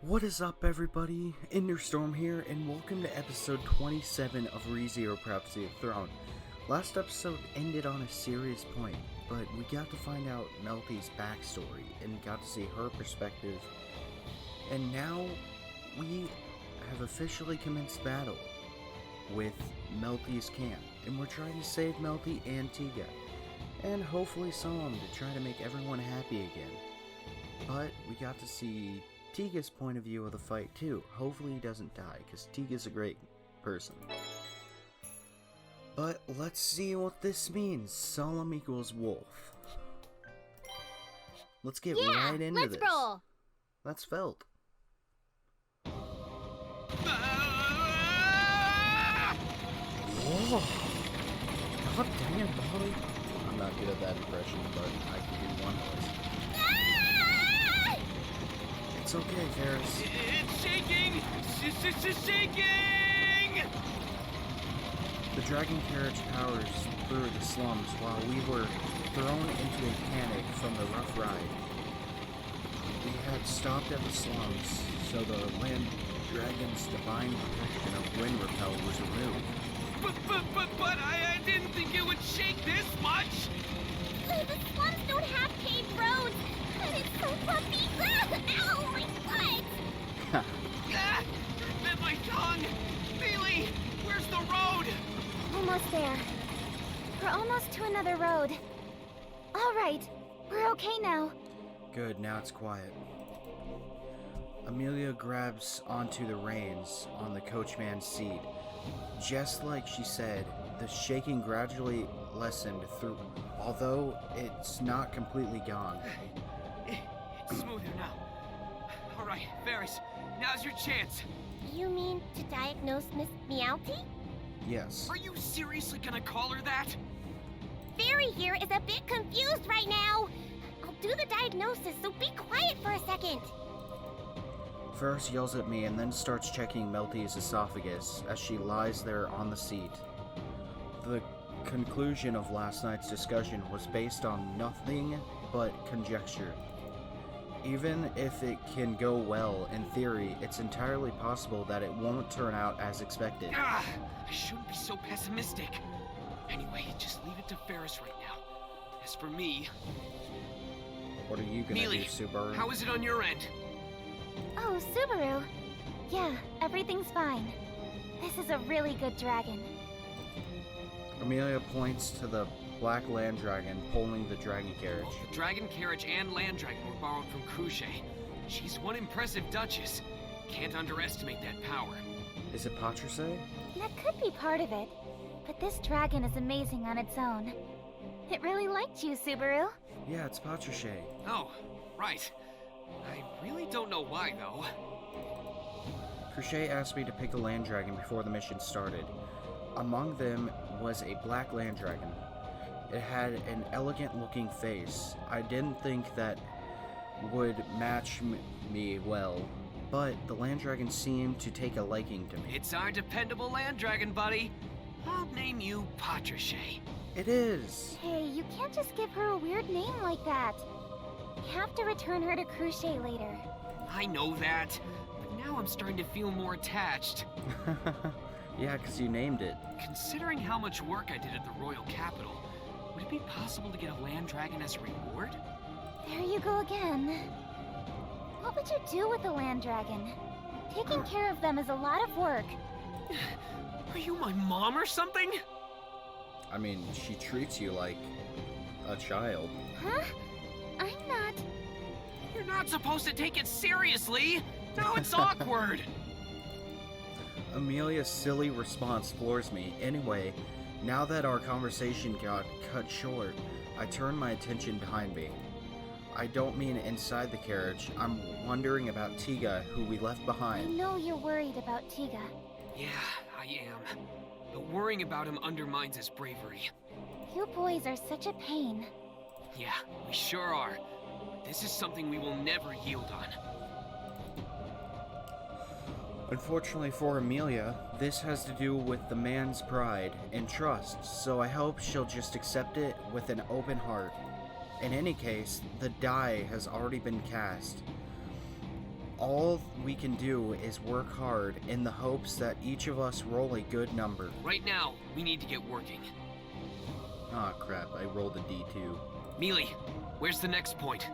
What is up, everybody? Enderstorm here, and welcome to episode 27 of ReZero Prophecy of Throne. Last episode ended on a serious point, but we got to find out Melty's backstory and got to see her perspective. And now we have officially commenced battle with Melty's camp, and we're trying to save Melty and Tiga, and hopefully Solemn to try to make everyone happy again. But we got to see Tiga's point of view of the fight too. Hopefully he doesn't die, because Tiga's a great person. But let's see what this means. Solemn equals wolf. Let's get right into this. Let's roll. That's felt. Whoa! God dang it, Molly. I'm not good at that impression, but I can do one voice. It's okay, Ferris. It's shaking! Shaking! The dragon carriage powers through the slums while we were thrown into a panic from the rough ride. We had stopped at the slums, so the land dragon's divine protection of wind repel was removed. But I didn't think it would shake this much! The slums don't have paved roads, and it's so puffy. Ow, my foot! Ah, bit my tongue! Bailey, where's the road? Almost there. We're almost to another road. All right, we're okay now. Good, now it's quiet. Amelia grabs onto the reins on the coachman's seat. Just like she said, the shaking gradually lessened through, although it's not completely gone. It's smoother now. All right, Ferris, now's your chance. You mean to diagnose Miss Meowty? Yes. Are you seriously gonna call her that? Fairy here is a bit confused right now. I'll do the diagnosis, so be quiet for a second. Ferris yells at me and then starts checking Melty's esophagus as she lies there on the seat. The conclusion of last night's discussion was based on nothing but conjecture. Even if it can go well, in theory, it's entirely possible that it won't turn out as expected. I shouldn't be so pessimistic. Anyway, just leave it to Ferris right now. As for me... What are you gonna Mealy, do, Subaru? how is it on your end? Oh, Subaru. Yeah, everything's fine. This is a really good dragon. Amelia points to the black land dragon pulling the dragon carriage. The dragon carriage and land dragon were borrowed from Cruchet. She's one impressive duchess. Can't underestimate that power. Is it Patricé? That could be part of it, but this dragon is amazing on its own. It really liked you, Subaru. Yeah, it's Patricé. Oh, right. I really don't know why, though. Cruchet asked me to pick a land dragon before the mission started. Among them was a black land dragon. It had an elegant-looking face. I didn't think that would match me well, but the land dragon seemed to take a liking to me. It's our dependable land dragon, buddy. I'll name you Patricé. It is! Hey, you can't just give her a weird name like that. We have to return her to Cruchet later. I know that, but now I'm starting to feel more attached. Yeah, because you named it. Considering how much work I did at the Royal Capital, would it be possible to get a land dragon as a reward? There you go again. What would you do with a land dragon? Taking care of them is a lot of work. Are you my mom or something? I mean, she treats you like a child. Huh? I'm not. You're not supposed to take it seriously. Now it's awkward. Amelia's silly response floors me. Anyway, now that our conversation got cut short, I turn my attention behind me. I don't mean inside the carriage. I'm wondering about Tiga, who we left I behind. know you're worried about Tiga. Yeah, I am. But worrying about him undermines his bravery. You boys are such a pain. Yeah, we sure are. This is something we will never yield on. Unfortunately for Amelia, this has to do with the man's pride and trust, so I hope she'll just accept it with an open heart. In any case, the die has already been cast. All we can do is work hard in the hopes that each of us roll a good number. Right now, we need to get working. Ah, crap, I rolled a D2. Mealy, where's the next point?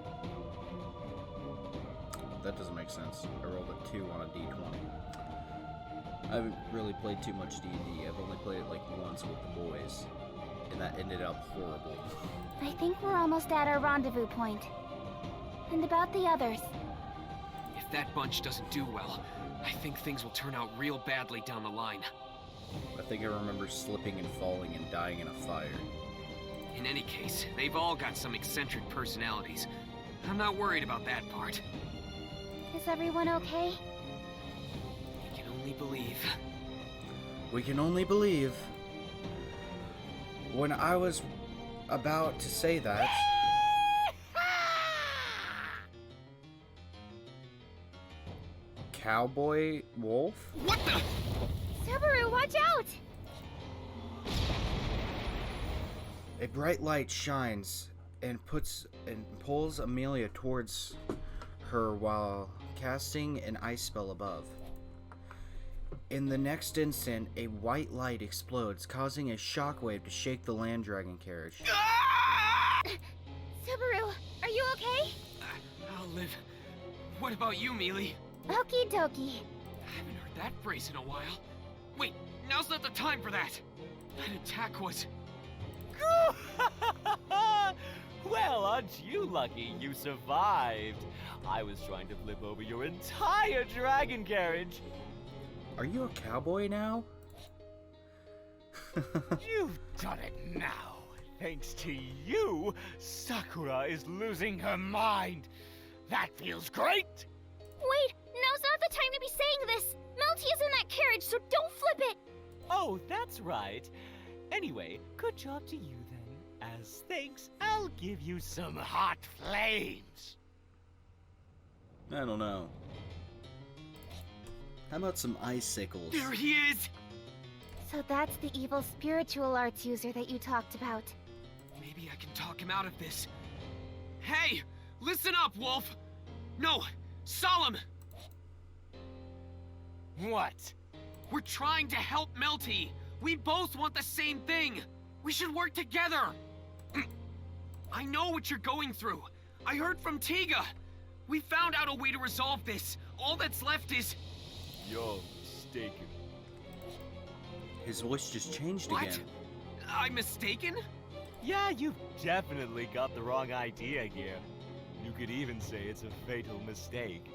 That doesn't make sense. I rolled a 2 on a D20. I haven't really played too much D&D. I've only played it like once with the boys, and that ended up horrible. I think we're almost at our rendezvous point. And about the others. If that bunch doesn't do well, I think things will turn out real badly down the line. I think I remember slipping and falling and dying in a fire. In any case, they've all got some eccentric personalities. I'm not worried about that part. Is everyone okay? We can only believe. We can only believe. When I was about to say that... Cowboy Wolf? What the? Subaru, watch out! A bright light shines and pulls Amelia towards her while casting an ice spell above. In the next instant, a white light explodes, causing a shockwave to shake the land dragon carriage. Subaru, are you okay? I'll live. What about you, Mealy? Okie dokie. I haven't heard that phrase in a while. Wait, now's not the time for that. That attack was... Well, aren't you lucky you survived? I was trying to flip over your entire dragon carriage. Are you a cowboy now? You've done it now. Thanks to you, Sakura is losing her mind. That feels great. Wait, now's not the time to be saying this. Melty is in that carriage, so don't flip it. Oh, that's right. Anyway, good job to you then. As thanks, I'll give you some hot flames. I don't know. How about some icicles? There he is! So that's the evil spiritual arts user that you talked about. Maybe I can talk him out of this. Hey! Listen up, Wolf! No! Solemn! What? We're trying to help Melty! We both want the same thing! We should work together! I know what you're going through. I heard from Tiga. We found out a way to resolve this. All that's left is... You're mistaken. His voice just changed What? again. I'm mistaken? Yeah, you've definitely got the wrong idea here. You could even say it's a fatal mistake.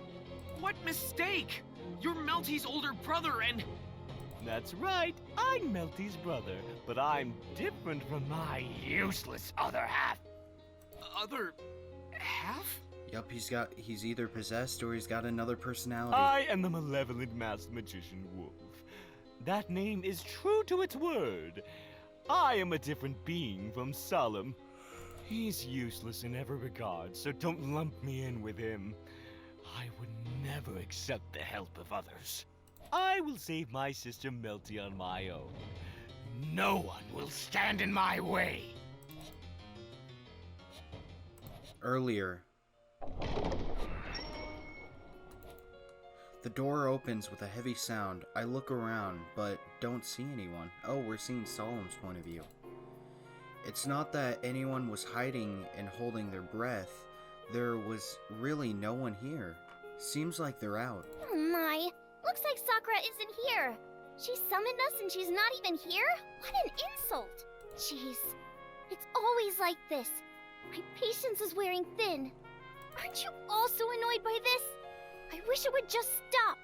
What mistake? You're Melty's older brother and... That's right, I'm Melty's brother, but I'm different from my useless other half. Other... half? Yup, he's either possessed or he's got another personality. I am the malevolent masked magician Wolf. That name is true to its word. I am a different being from Solemn. He's useless in every regard, so don't lump me in with him. I would never accept the help of others. I will save my sister Melty on my own. No one will stand in my way. Earlier. The door opens with a heavy sound. I look around, but don't see anyone. Oh, we're seeing Solemn's point of view. It's not that anyone was hiding and holding their breath. There was really no one here. Seems like they're out. Oh my, looks like Sakura isn't here. She summoned us and she's not even here? What an insult. Jeez, it's always like this. My patience is wearing thin. Aren't you also annoyed by this? I wish it would just stop.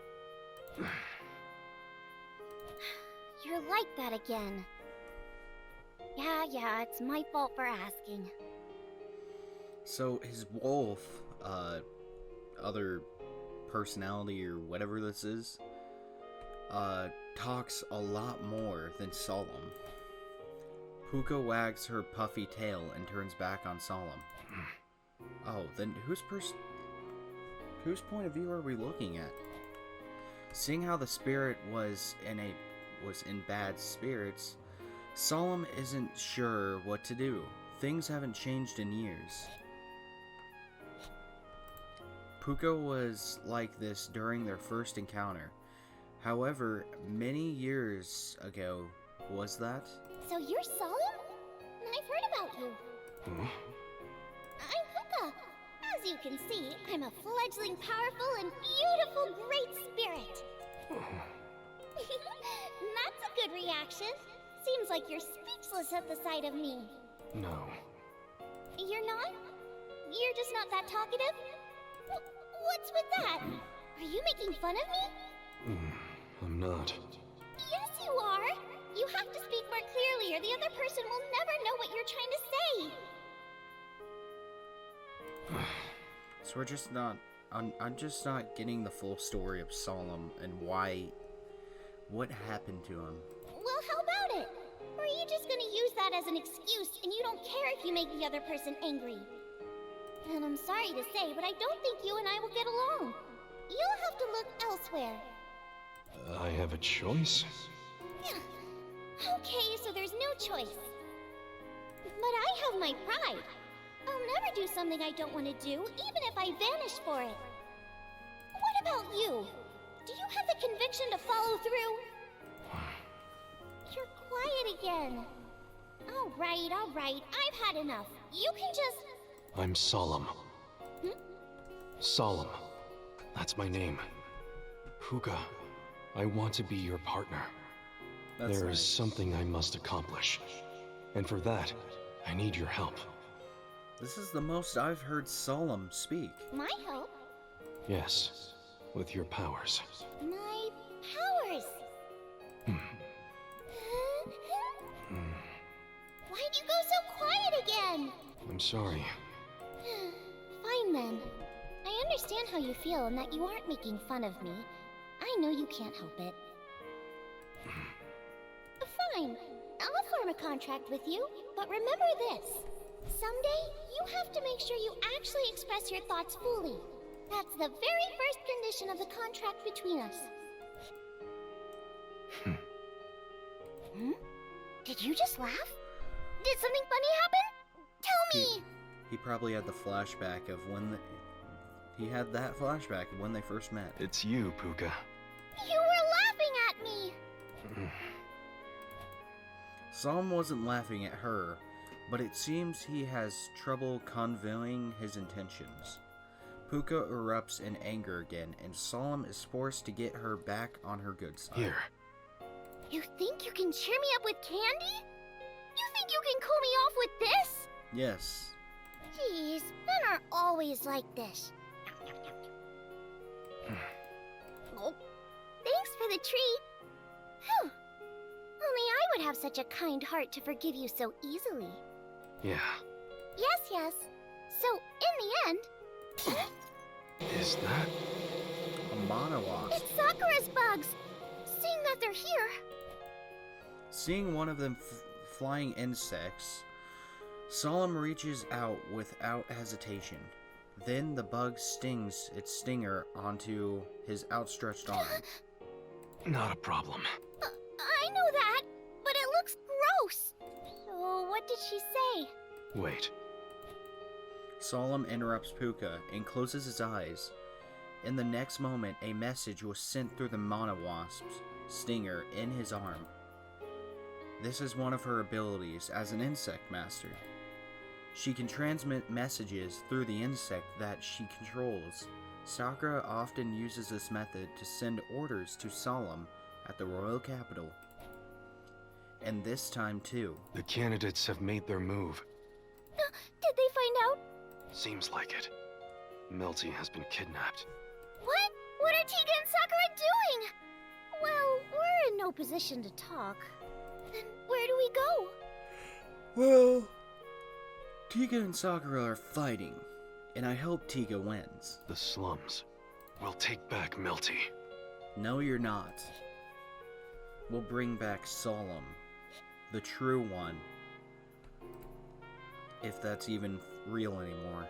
You're like that again. Yeah, it's my fault for asking. So his wolf, other personality or whatever this is, talks a lot more than Solemn. Puka wags her puffy tail and turns back on Solemn. Oh, then whose point of view are we looking at? Seeing how the spirit was in bad spirits, Solemn isn't sure what to do. Things haven't changed in years. Puka was like this during their first encounter. However, many years ago, was that? So you're Solemn? I've heard about you. Huh? I'm Puka. As you can see, I'm a fledgling, powerful, and beautiful great spirit. That's a good reaction. Seems like you're speechless at the sight of me. No. You're not? You're just not that talkative? What's with that? Are you making fun of me? I'm not. Yes, you are. You have to speak more clearly or the other person will never know what you're trying to say. So we're just not... I'm just not getting the full story of Solemn and why... What happened to him. Well, how about it? Or are you just gonna use that as an excuse and you don't care if you make the other person angry? And I'm sorry to say, but I don't think you and I will get along. You'll have to look elsewhere. I have a choice? Okay, so there's no choice. But I have my pride. I'll never do something I don't want to do, even if I vanish for it. What about you? Do you have the conviction to follow through? You're quiet again. All right, I've had enough. You can just... I'm Solemn. Solemn. That's my name. Puka, I want to be your partner. That's There nice. is something I must accomplish. And for that, I need your help. This is the most I've heard Solemn speak. My help? Yes, with your powers. My powers? Why'd you go so quiet again? I'm sorry. Fine then. I understand how you feel and that you aren't making fun of me. I know you can't help it. Fine. I'll form a contract with you, but remember this. Someday, you have to make sure you actually express your thoughts fully. That's the very first condition of the contract between us. Did you just laugh? Did something funny happen? Tell me! He probably had the flashback of when he had that flashback of when they first met. It's you, Puka. You were laughing at me! Solemn wasn't laughing at her, but it seems he has trouble conveying his intentions. Puka erupts in anger again, and Solemn is forced to get her back on her good side. Here. You think you can cheer me up with candy? You think you can cool me off with this? Yes. Jeez, men are always like this. Oh, thanks for the treat. Whew. Only I would have such a kind heart to forgive you so easily. Yeah. Yes. So, in the end... Is that? A monowasp. It's Sakura's bugs! Seeing that they're here... Seeing one of them flying insects, Solemn reaches out without hesitation. Then the bug stings its stinger onto his outstretched arm. Not a problem. I know that, but it looks gross. So, what did she say? Wait. Solemn interrupts Puka and closes his eyes. In the next moment, a message was sent through the monowasp's stinger in his arm. This is one of her abilities as an insect master. She can transmit messages through the insect that she controls. Sakura often uses this method to send orders to Solemn at the royal capital. And this time too. The candidates have made their move. Did they find out? Seems like it. Melty has been kidnapped. What? What are Tiga and Sakura doing? Well, we're in no position to talk. Then where do we go? Well, Tiga and Sakura are fighting, and I hope Tiga wins. The slums will take back Melty. No, you're not. We'll bring back Solemn, the true one. If that's even real anymore.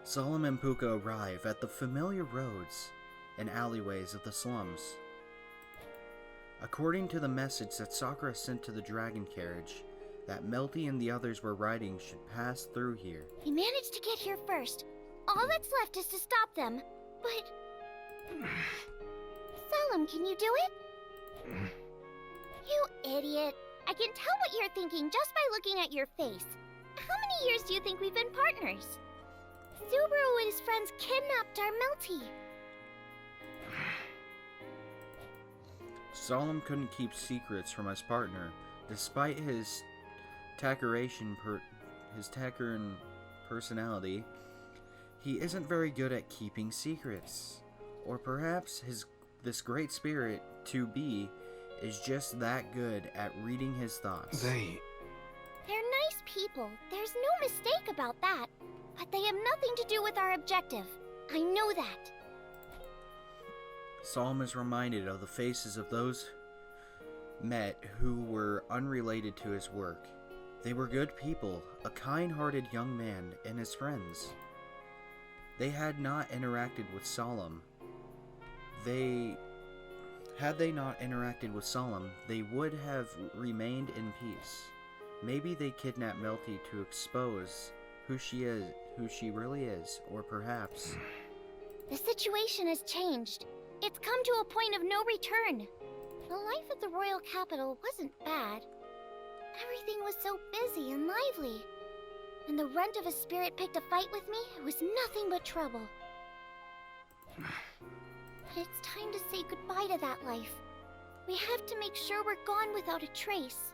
Solemn and Puka arrive at the familiar roads and alleyways of the slums. According to the message that Sakura sent to the dragon carriage, that Melty and the others were riding should pass through here. We managed to get here first. All that's left is to stop them. But... Solemn, can you do it? You idiot. I can tell what you're thinking just by looking at your face. How many years do you think we've been partners? Subaru and his friends kidnapped our Melty. Solemn couldn't keep secrets from his partner, despite his Tackerian personality. He isn't very good at keeping secrets. Or perhaps this great spirit, to be, is just that good at reading his thoughts. They're nice people. There's no mistake about that. But they have nothing to do with our objective. I know that. Solemn is reminded of the faces of those met who were unrelated to his work. They were good people, a kind-hearted young man and his friends. They had not interacted with Solemn. Had they not interacted with Solemn, they would have remained in peace. Maybe they kidnapped Melty to expose who she really is, or perhaps... The situation has changed. It's come to a point of no return. The life at the royal capital wasn't bad. Everything was so busy and lively. When the runt of a spirit picked a fight with me, it was nothing but trouble. But it's time to say goodbye to that life. We have to make sure we're gone without a trace.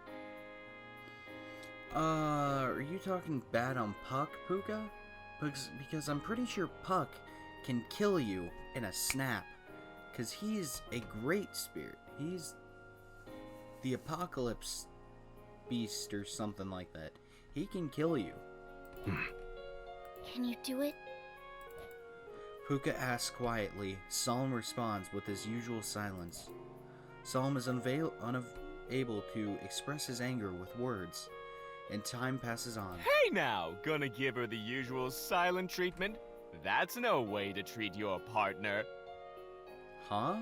Are you talking bad on Puck, Puka? Because I'm pretty sure Puck can kill you in a snap. Because he's a great spirit. He's the apocalypse beast or something like that. He can kill you. Can you do it? Puka asks quietly. Solemn responds with his usual silence. Solemn is unable to express his anger with words, and time passes on. Hey now, gonna give her the usual silent treatment? That's no way to treat your partner. Huh?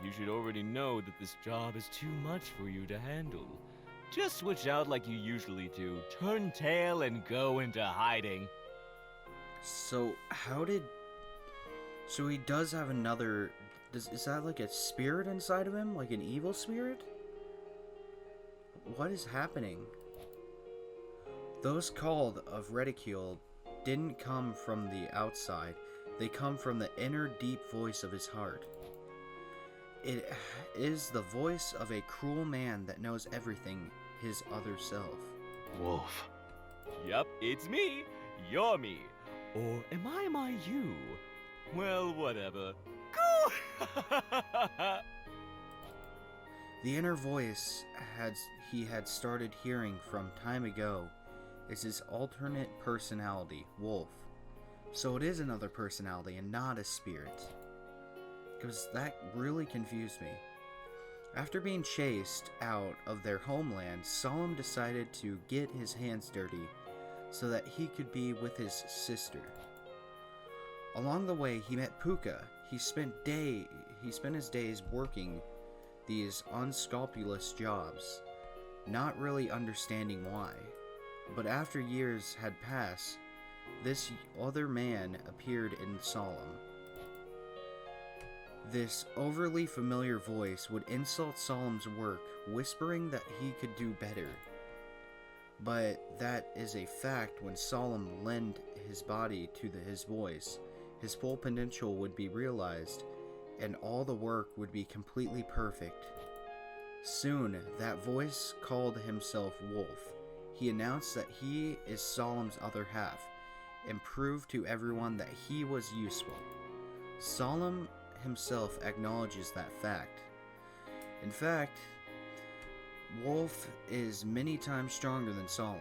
You should already know that this job is too much for you to handle. Just switch out like you usually do, turn tail and go into hiding. So he does have another... Is that like a spirit inside of him? Like an evil spirit? What is happening? Those called of ridicule didn't come from the outside. They come from the inner deep voice of his heart. It is the voice of a cruel man that knows everything, his other self. Wolf. Yup, it's me. You're me. Or am I my you? Well, whatever. Go! The inner voice he had started hearing from time ago is his alternate personality, Wolf. So it is another personality and not a spirit. Because that really confused me. After being chased out of their homeland, Solemn decided to get his hands dirty so that he could be with his sister. Along the way, he met Puka. He spent his days working these unscrupulous jobs, not really understanding why. But after years had passed, this other man appeared in Solemn. This overly familiar voice would insult Solemn's work, whispering that he could do better. But that is a fact. When Solemn lent his body to his voice, his full potential would be realized, and all the work would be completely perfect. Soon, that voice called himself Wolf. He announced that he is Solemn's other half, and proved to everyone that he was useful. Solemn himself acknowledges that fact. In fact, Wolf is many times stronger than Solemn,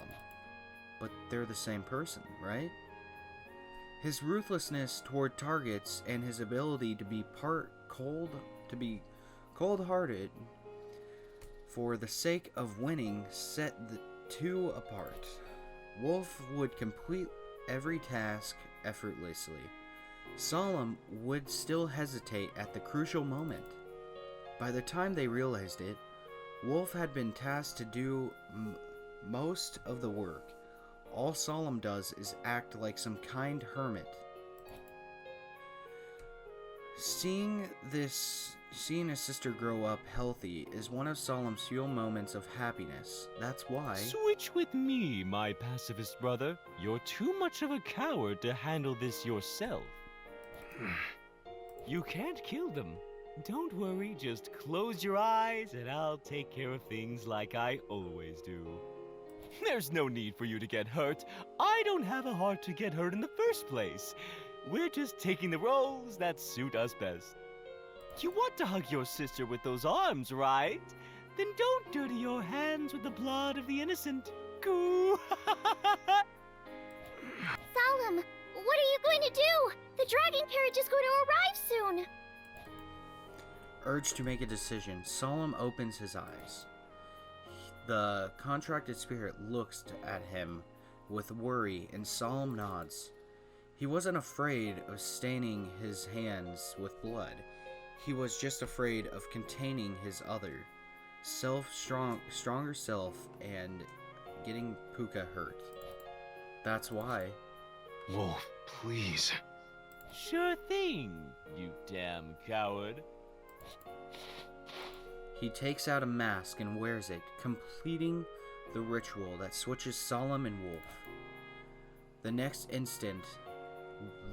but they're the same person, right? His ruthlessness toward targets and his ability to be cold-hearted for the sake of winning set the two apart. Wolf would complete every task effortlessly. Solemn would still hesitate at the crucial moment. By the time they realized it, Wolf had been tasked to do most of the work. All Solemn does is act like some kind hermit. Seeing his sister grow up healthy is one of Solemn's few moments of happiness. That's why... Switch with me, my pacifist brother. You're too much of a coward to handle this yourself. You can't kill them. Don't worry, just close your eyes and I'll take care of things like I always do. There's no need for you to get hurt. I don't have a heart to get hurt in the first place. We're just taking the roles that suit us best. You want to hug your sister with those arms, right? Then don't dirty your hands with the blood of the innocent. Goo! Solemn, what are you going to do? The dragon carriage is going to arrive soon. Urged to make a decision, Solemn opens his eyes. The contracted spirit looks at him with worry, and Solemn nods. He wasn't afraid of staining his hands with blood. He was just afraid of containing his other, stronger self and getting Puka hurt. That's why. Wolf, please. Sure thing, you damn coward. He takes out a mask and wears it, completing the ritual that switches Solemn and Wolf. The next instant,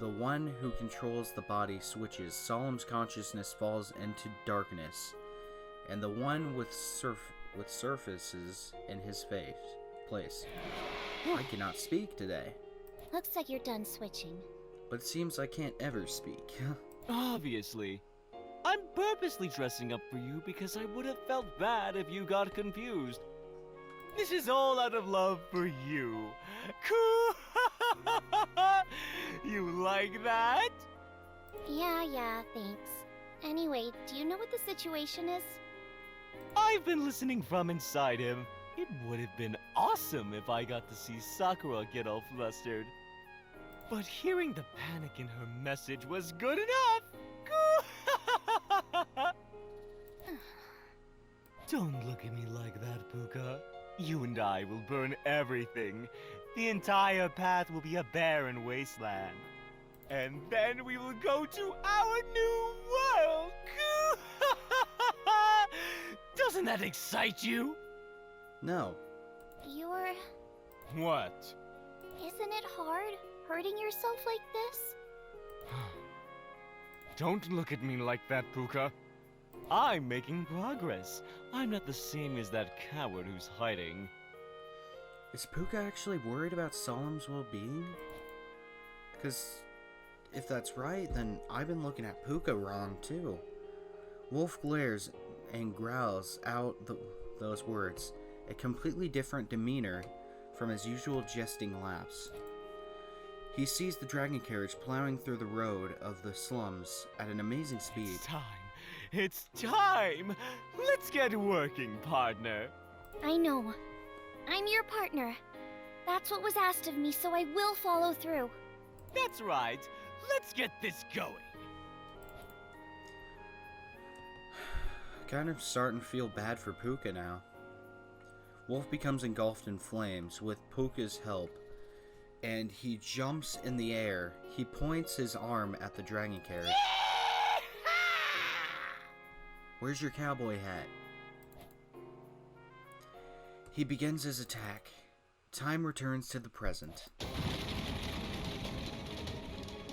the one who controls the body switches. Solemn's consciousness falls into darkness, and the one with surfaces in his place. I cannot speak today, Looks like you're done switching. but it seems I can't ever speak. Obviously. I'm purposely dressing up for you because I would have felt bad if you got confused. This is all out of love for you. Cool! You like that? Yeah, thanks. Anyway, do you know what the situation is? I've been listening from inside him. It would have been awesome if I got to see Sakura get all flustered. But hearing the panic in her message was good enough. Don't look at me like that, Puka. You and I will burn everything. The entire path will be a barren wasteland. And then we will go to our new world. Doesn't that excite you? No. You're... What? Isn't it hard hurting yourself like this? Don't look at me like that, Puka. I'm making progress. I'm not the same as that coward who's hiding. Is Puka actually worried about Solemn's well-being? Because if that's right, then I've been looking at Puka wrong too. Wolf glares and growls out those words, a completely different demeanor from his usual jesting laughs. He sees the dragon carriage plowing through the road of the slums at an amazing speed. It's time. It's time. Let's get working, partner. I know. I'm your partner. That's what was asked of me, so I will follow through. That's right. Let's get this going. Kind of starting to feel bad for Puka now. Wolf becomes engulfed in flames with Puka's help, and he jumps in the air. He points his arm at the dragon carriage. Where's your cowboy hat? He begins his attack. Time returns to the present.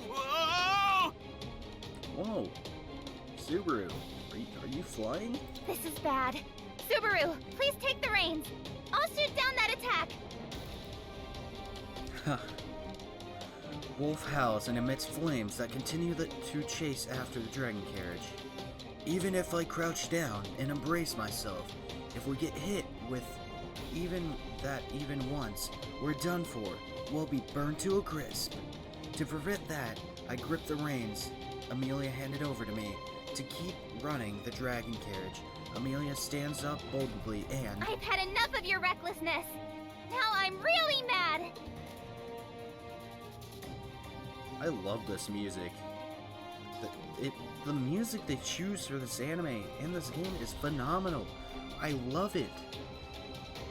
Whoa! Whoa! Subaru, are you flying? This is bad. Subaru, please take the reins. I'll shoot down that attack. Wolf howls and emits flames that continue to chase after the dragon carriage. Even if I crouch down and embrace myself, if we get hit with even once, we're done for. We'll be burned to a crisp. To prevent that, I grip the reins Amelia handed over to me to keep running the dragon carriage. Amelia stands up boldly and... I've had enough of your recklessness. Now I'm really mad. I love this music. The music they choose for this anime and this game is phenomenal. I love it.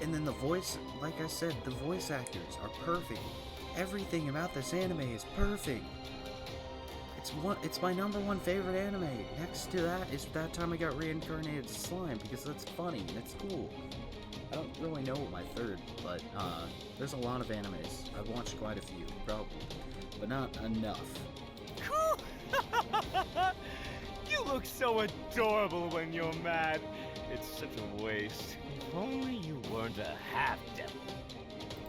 And then the voice, like I said, the voice actors are perfect. Everything about this anime is perfect. It's my #1 favorite anime. Next to that is That Time I Got Reincarnated as Slime, because that's funny and it's cool. I don't really know what my third, but there's a lot of animes. I've watched quite a few, probably, but not enough. You look so adorable when you're mad. It's such a waste. If only you weren't a half-devil.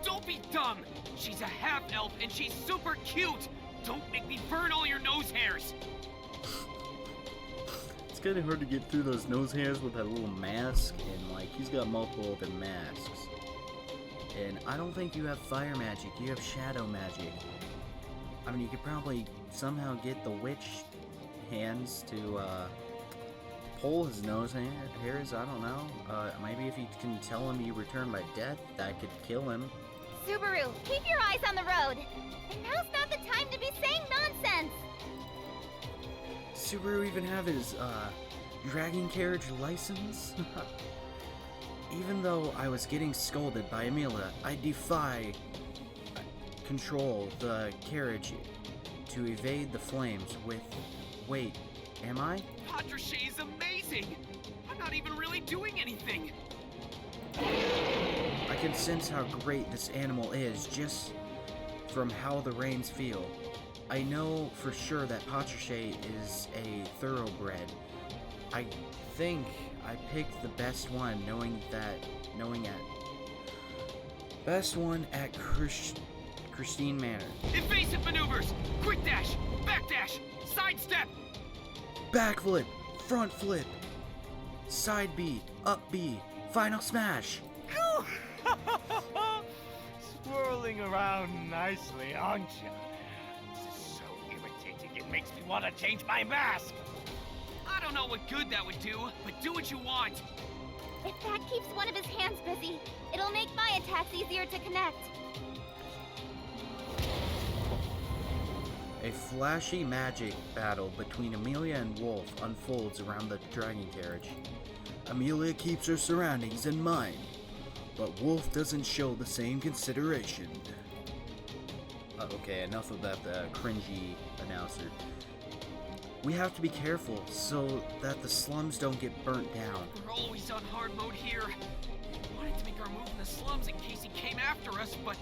Don't be dumb! She's a half-elf and she's super cute! Don't make me burn all your nose hairs! It's kind of hard to get through those nose hairs with that little mask, and like he's got multiple other masks. And I don't think you have fire magic, you have shadow magic. I mean, you could probably somehow get the witch hands to pull his nose hairs, I don't know. Maybe if you can tell him you return by death, that could kill him. Subaru, keep your eyes on the road. And now's not the time to be saying nonsense. Subaru even have his dragon carriage license? Even though I was getting scolded by Amelia, I defy control the carriage to evade the flames with... Wait, am I? Patrichet is amazing! I'm not even really doing anything! I can sense how great this animal is just from how the reins feel. I know for sure that Patrichet is a thoroughbred. I think I picked the best one, knowing at best one at Christine Manor. Evasive maneuvers! Quick dash! Back dash! Sidestep! Backflip, front flip, side B, up B, final smash. Swirling around nicely, aren't you? This is so irritating, it makes me want to change my mask! I don't know what good that would do, but do what you want! If that keeps one of his hands busy, it'll make my attacks easier to connect. A flashy magic battle between Amelia and Wolf unfolds around the dragon carriage. Amelia keeps her surroundings in mind, but Wolf doesn't show the same consideration. Okay, enough about the cringy announcer. We have to be careful so that the slums don't get burnt down. We're always on hard mode here. I wanted to make our move in the slums in case he came after us, but...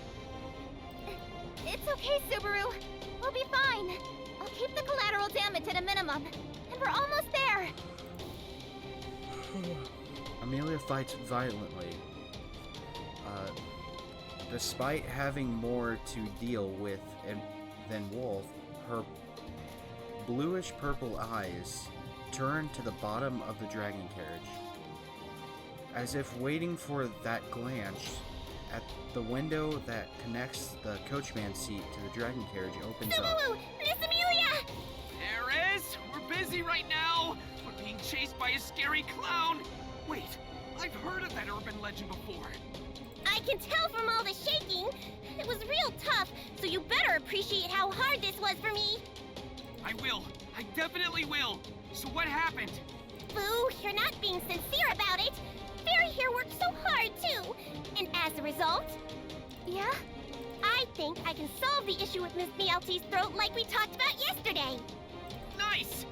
It's okay, Subaru. We'll be fine. I'll keep the collateral damage at a minimum. And we're almost there. Amelia fights violently. Despite having more to deal with than Wolf, her bluish-purple eyes turn to the bottom of the dragon carriage. As if waiting for that glance, at the window that connects the coachman seat to the dragon carriage opens up. Subaru! Miss Amelia! Paris, we're busy right now! We're being chased by a scary clown! Wait, I've heard of that urban legend before. I can tell from all the shaking. It was real tough, so you better appreciate how hard this was for me. I will. I definitely will. So what happened? Boo, you're not being sincere about it. Fairy here worked so hard, too. And as a result... Yeah? I think I can solve the issue with Miss Meowtie's throat like we talked about yesterday. Nice!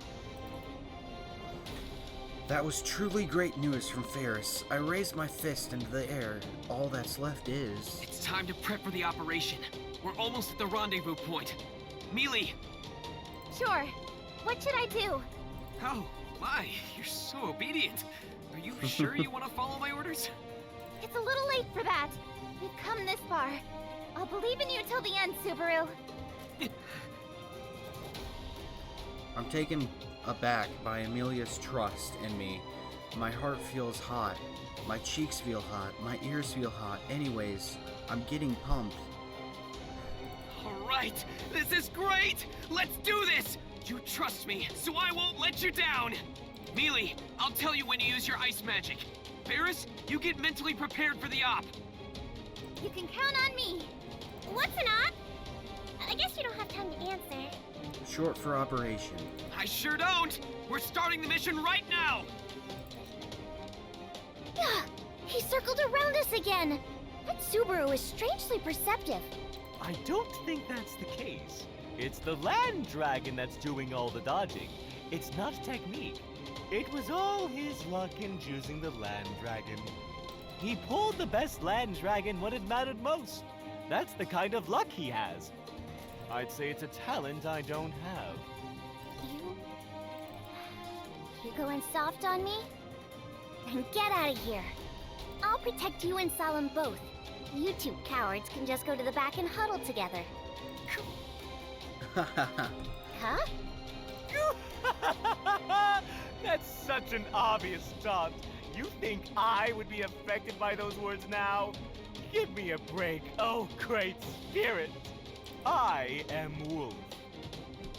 That was truly great news from Ferris. I raised my fist into the air. All that's left is... It's time to prep for the operation. We're almost at the rendezvous point. Mealy! Sure. What should I do? Oh, my, you're so obedient. Are you sure you want to follow my orders? It's a little late for that. We've come this far. I'll believe in you till the end, Subaru. I'm taken aback by Amelia's trust in me. My heart feels hot. My cheeks feel hot. My ears feel hot. Anyways, I'm getting pumped. Alright, this is great! Let's do this! You trust me, so I won't let you down! Mealy, I'll tell you when to use your ice magic. Ferris, you get mentally prepared for the op. You can count on me. What's an op? I guess you don't have time to answer. Short for operation. I sure don't! We're starting the mission right now! He circled around us again. That Subaru is strangely perceptive. I don't think that's the case. It's the land dragon that's doing all the dodging. It's not technique. It was all his luck in choosing the land dragon. He pulled the best land dragon when it mattered most. That's the kind of luck he has. I'd say it's a talent I don't have. You going soft on me? Then get out of here. I'll protect you and Solemn both. You two cowards can just go to the back and huddle together. Huh? That's such an obvious taunt. You think I would be affected by those words now? Give me a break, oh great spirit. I am Wolf.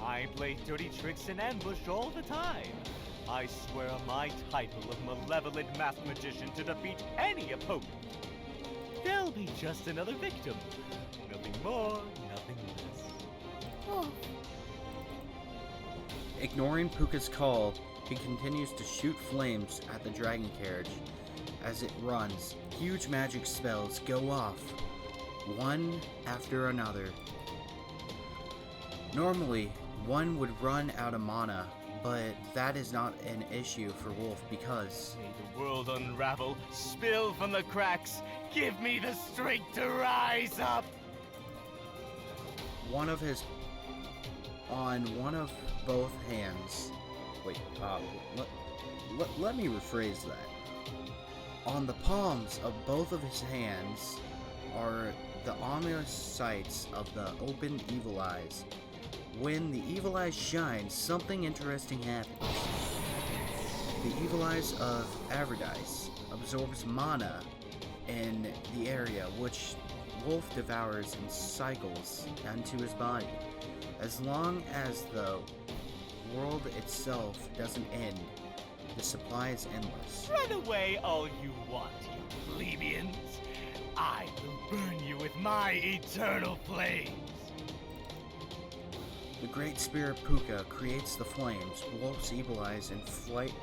I play dirty tricks in ambush all the time. I swear on my title of malevolent math magician to defeat any opponent. They'll be just another victim. Nothing more, nothing less. Wolf. Ignoring Puka's call, he continues to shoot flames at the dragon carriage. As it runs, huge magic spells go off, one after another. Normally, one would run out of mana, but that is not an issue for Wolf because May the world unravel, spill from the cracks. Give me the strength to rise up. on one of both hands. Wait, let me rephrase that. On the palms of both of his hands are the ominous sights of the open evil eyes. When the evil eyes shine, something interesting happens. The evil eyes of Aphrodite absorbs mana in the area, which Wolf devours in cycles into his body. As long as the world itself doesn't end, the supply is endless. Run away all you want, you plebeians. I will burn you with my eternal flames. The Great Spirit Puka creates the flames. Wolf's evil eyes in flight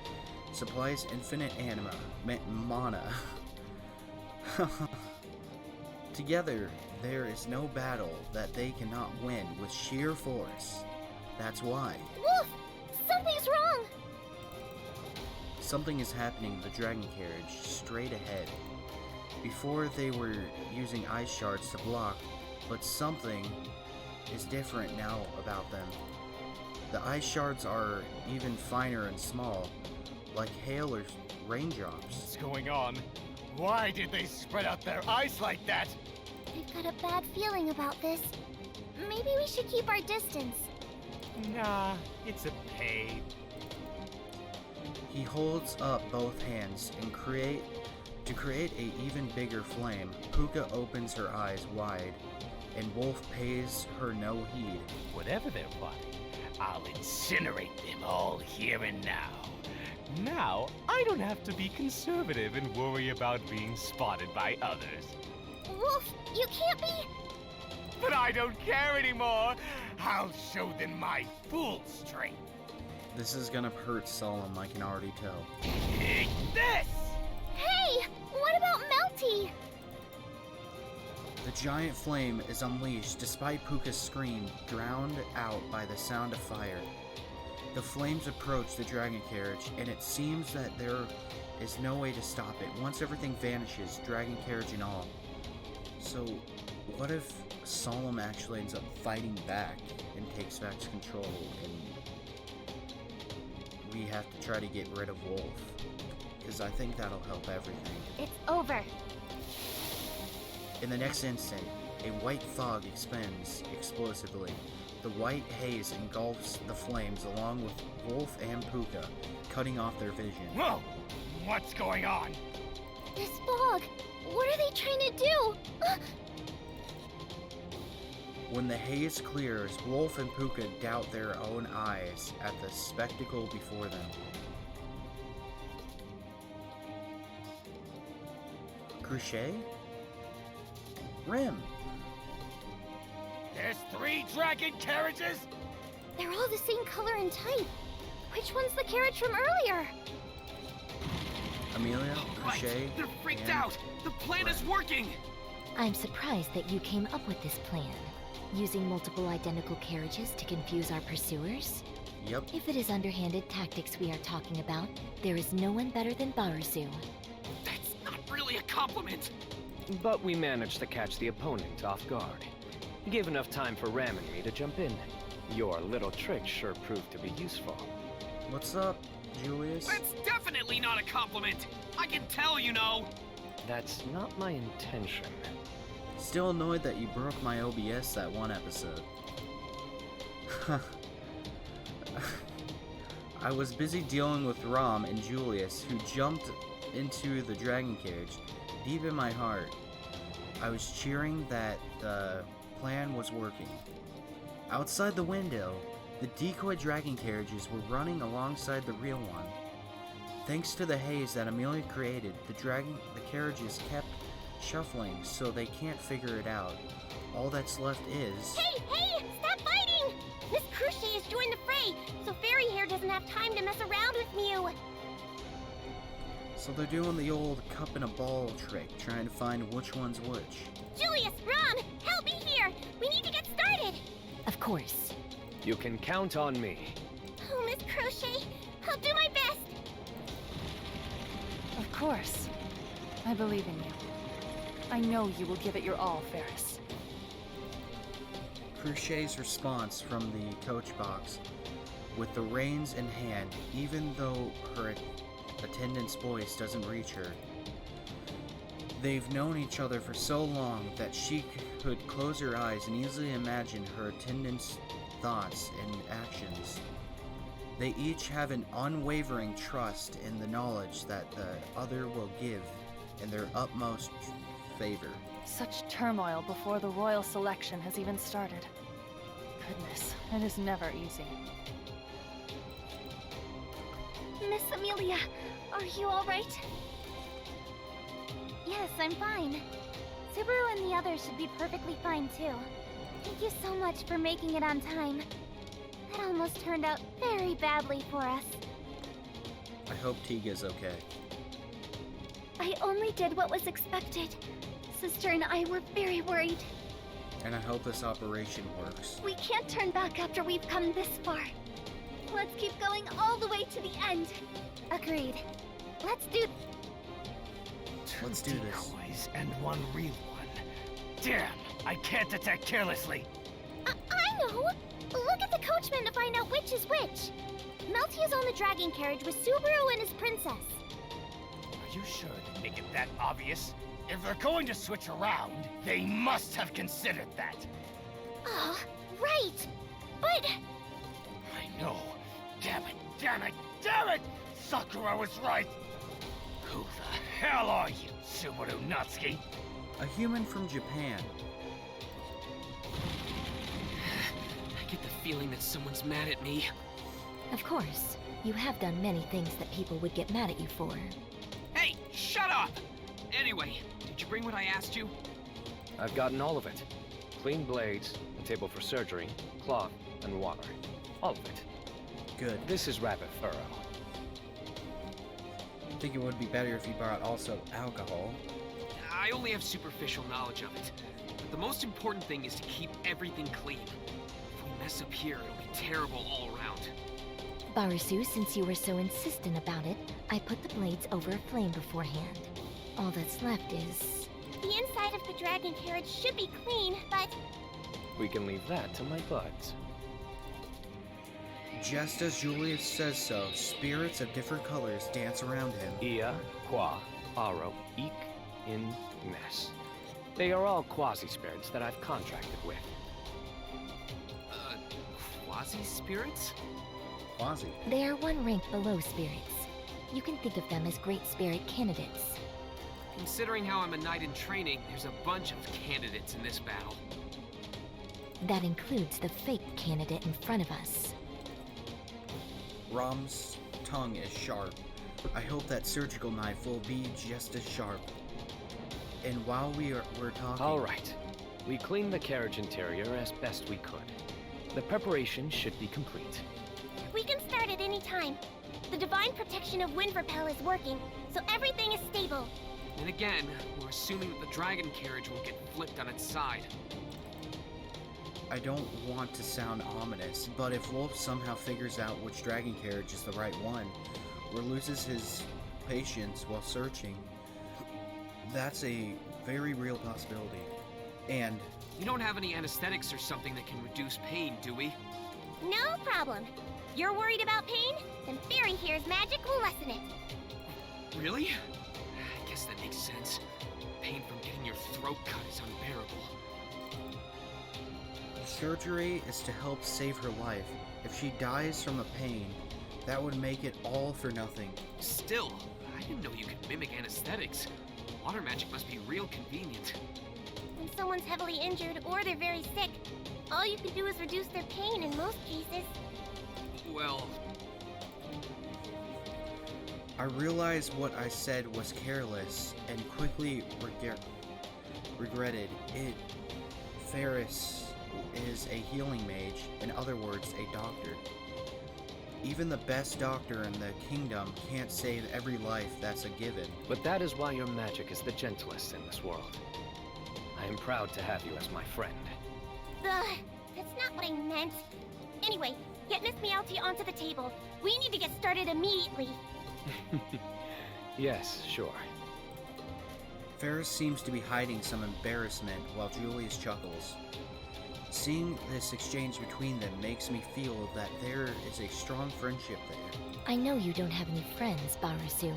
supplies infinite mana. Together, there is no battle that they cannot win with sheer force. That's why. Wolf! Something's wrong! Something is happening in the dragon carriage straight ahead. Before they were using ice shards to block, but something is different now about them. The ice shards are even finer and small, like hail or raindrops. What's going on? Why did they spread out their ice like that? I've got a bad feeling about this. Maybe we should keep our distance. Nah, it's a pain. He holds up both hands and to create an even bigger flame. Puka opens her eyes wide, and Wolf pays her no heed. Whatever they're plotting, I'll incinerate them all here and now. Now, I don't have to be conservative and worry about being spotted by others. Wolf, you can't be... But I don't care anymore! I'll show them my full strength! This is gonna hurt Solemn, I can already tell. Take this! Hey! What about Melty? The giant flame is unleashed despite Puka's scream, drowned out by the sound of fire. The flames approach the dragon carriage, and it seems that there is no way to stop it. Once everything vanishes, dragon carriage and all. So, what if Solemn actually ends up fighting back and takes back control, and we have to try to get rid of Wolf? Because I think that'll help everything. It's over. In the next instant, a white fog expands explosively. The white haze engulfs the flames along with Wolf and Puka, cutting off their vision. Whoa! What's going on? This fog. What are they trying to do? When the haze clears, Wolf and Puka doubt their own eyes at the spectacle before them. Crochet? Rim? There's 3 dragon carriages? They're all the same color and type. Which one's the carriage from earlier? Amelia, Right, Crochet, they're freaked and out! The plan is working! I'm surprised that you came up with this plan. Using multiple identical carriages to confuse our pursuers? Yep. If it is underhanded tactics we are talking about, there is no one better than Barasu. That's not really a compliment. But we managed to catch the opponent off guard. Gave enough time for Ram and me to jump in. Your little trick sure proved to be useful. What's up, Julius? That's definitely not a compliment. I can tell, you know. That's not my intention. Still annoyed that you broke my OBS that one episode. I was busy dealing with Ram and Julius, who jumped into the dragon carriage. Deep in my heart, I was cheering that the plan was working. Outside the window, the decoy dragon carriages were running alongside the real one. Thanks to the haze that Amelia created, the carriages kept shuffling, so they can't figure it out. All that's left is... Hey, stop fighting! Miss Crochet has joined the fray, so Fairy Hair doesn't have time to mess around with Mew. So they're doing the old cup and a ball trick, trying to find which one's which. Julius, Ram, help me here! We need to get started! Of course. You can count on me. Oh, Miss Crochet, I'll do my best! Of course. I believe in you. I know you will give it your all, Ferris. Crochet's response from the coach box, with the reins in hand, even though her attendant's voice doesn't reach her. They've known each other for so long that she could close her eyes and easily imagine her attendant's thoughts and actions. They each have an unwavering trust in the knowledge that the other will give in their utmost favor. Such turmoil before the royal selection has even started. Goodness, it is never easy. Miss Amelia, are you alright? Yes, I'm fine. Subaru and the others should be perfectly fine too. Thank you so much for making it on time. That almost turned out very badly for us. I hope Tiga's okay. I only did what was expected. Sister and I were very worried. And I hope this operation works. We can't turn back after we've come this far. Let's keep going all the way to the end. Agreed. Let's do Let's do this. Decoys and one real one. Damn, I can't attack carelessly. I know! Look at the coachman to find out which is which. Melty is on the dragon carriage with Subaru and his princess. Are you sure they make it that obvious? If they're going to switch around, they must have considered that. Ah, right. But I know. Damn it! Sakura was right. Who the hell are you, Subaru Natsuki? A human from Japan. I get the feeling that someone's mad at me. Of course. You have done many things that people would get mad at you for. Hey, shut up! Anyway, did you bring what I asked you? I've gotten all of it. Clean blades, a table for surgery, cloth, and water. All of it. Good. This is rather thorough. I think it would be better if you brought also alcohol. I only have superficial knowledge of it. But the most important thing is to keep everything clean. If we mess up here, it'll be terrible all around. Barasu, since you were so insistent about it, I put the blades over a flame beforehand. All that's left is... the inside of the dragon carriage should be clean, but We can leave that to my buds. Just as Julius says so, spirits of different colors dance around him. Ia, Qua, Aro, Ik, In, Ness. They are all quasi-spirits that I've contracted with. Quasi-spirits? Quasi. They are one rank below spirits. You can think of them as great spirit candidates. Considering how I'm a knight in training, there's a bunch of candidates in this battle. That includes the fake candidate in front of us. Ram's tongue is sharp. I hope that surgical knife will be just as sharp. And while we're talking... All right. We cleaned the carriage interior as best we could. The preparation should be complete. we can start at any time. The divine protection of Wind Repel is working, so everything is stable. And again, we're assuming that the dragon carriage will get flipped on its side. I don't want to sound ominous, but if Wolf somehow figures out which dragon carriage is the right one, or loses his patience while searching, that's a very real possibility. And We don't have any anesthetics or something that can reduce pain, do we? No problem. You're worried about pain? Then Fairy here's magic will lessen it. Really? I guess that makes sense. Pain from getting your throat cut is unbearable. the surgery is to help save her life. If she dies from the pain, that would make it all for nothing. Still, I didn't know you could mimic anesthetics. Water magic must be real convenient. When someone's heavily injured or they're very sick, all you can do is reduce their pain in most cases. Well, I realized what I said was careless and quickly regretted it. Ferris is a healing mage, in other words, a doctor. Even the best doctor in the kingdom can't save every life that's a given. But that is why your magic is the gentlest in this world. I am proud to have you as my friend. That's not what I meant. Anyway, get Miss Meowth onto the table. We need to get started immediately. Yes, sure. Ferris seems to be hiding some embarrassment while Julius chuckles. Seeing this exchange between them makes me feel that there is a strong friendship there. I know you don't have any friends, Barasu.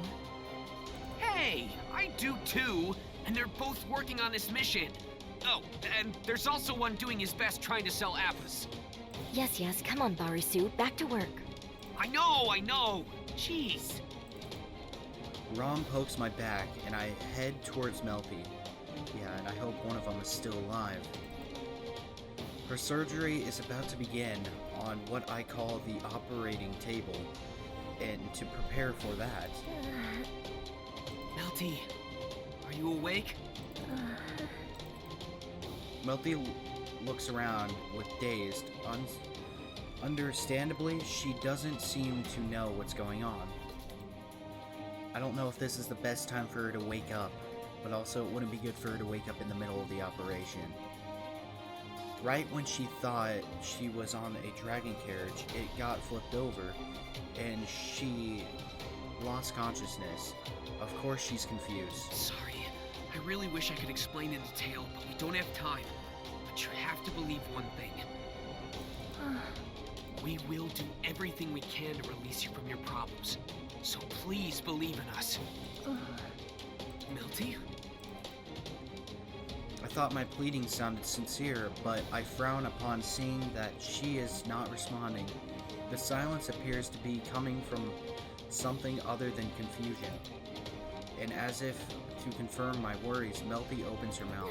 hey, I do too, and they're both working on this mission. Oh, and there's also one doing his best trying to sell apples. Yes, come on, Barasu, back to work. I know. Jeez. Rom pokes my back and I head towards Melty. Yeah, and I hope one of them is still alive. Her surgery is about to begin on what I call the operating table, and to prepare for that, Melty, are you awake? Melty looks around with dazed. Understandably, she doesn't seem to know what's going on. I don't know if this is the best time for her to wake up, but also it wouldn't be good for her to wake up in the middle of the operation. Right when she thought she was on a dragon carriage, it got flipped over, and she lost consciousness. Of course she's confused. Sorry, I really wish I could explain in detail, but we don't have time. But you have to believe one thing. We will do everything we can to release you from your problems. So please believe in us. Melty? I thought my pleading sounded sincere, but I frown upon seeing that she is not responding. The silence appears to be coming from something other than confusion. And as if to confirm my worries, Melty opens her mouth.